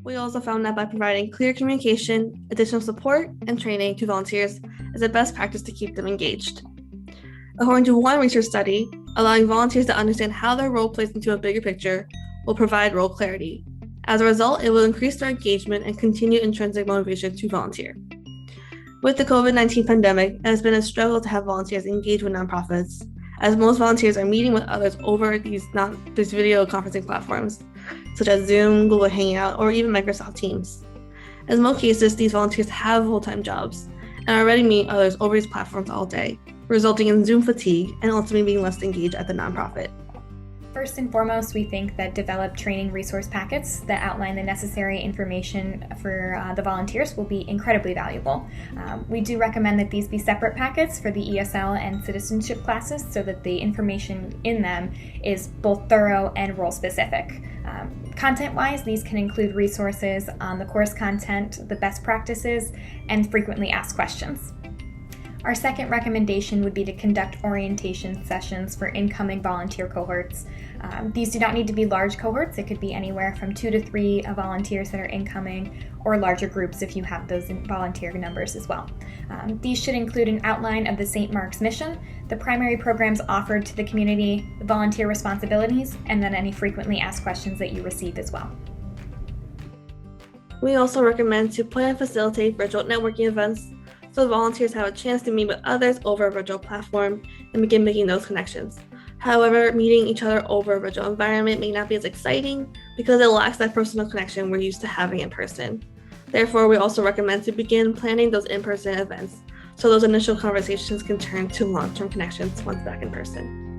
We also found that by providing clear communication, additional support, and training to volunteers is a best practice to keep them engaged. According to one research study, allowing volunteers to understand how their role plays into a bigger picture will provide role clarity. As a result, it will increase their engagement and continue intrinsic motivation to volunteer. With the COVID-19 pandemic, it has been a struggle to have volunteers engage with nonprofits, as most volunteers are meeting with others over these video conferencing platforms, such as Zoom, Google Hangout, or even Microsoft Teams. In most cases, these volunteers have full-time jobs and are already meeting others over these platforms all day, resulting in Zoom fatigue and ultimately being less engaged at the nonprofit. First and foremost, we think that developed training resource packets that outline the necessary information for the volunteers will be incredibly valuable. We do recommend that these be separate packets for the ESL and citizenship classes so that the information in them is both thorough and role-specific. Content-wise, these can include resources on the course content, the best practices, and frequently asked questions. Our second recommendation would be to conduct orientation sessions for incoming volunteer cohorts. These do not need to be large cohorts. It could be anywhere from 2 to 3 volunteers that are incoming, or larger groups if you have those volunteer numbers as well. These should include an outline of the St. Mark's mission, the primary programs offered to the community, the volunteer responsibilities, and then any frequently asked questions that you receive as well. We also recommend to plan and facilitate virtual networking events so volunteers have a chance to meet with others over a virtual platform and begin making those connections. However, meeting each other over a virtual environment may not be as exciting because it lacks that personal connection we're used to having in person. Therefore, we also recommend to begin planning those in-person events so those initial conversations can turn to long-term connections once back in person.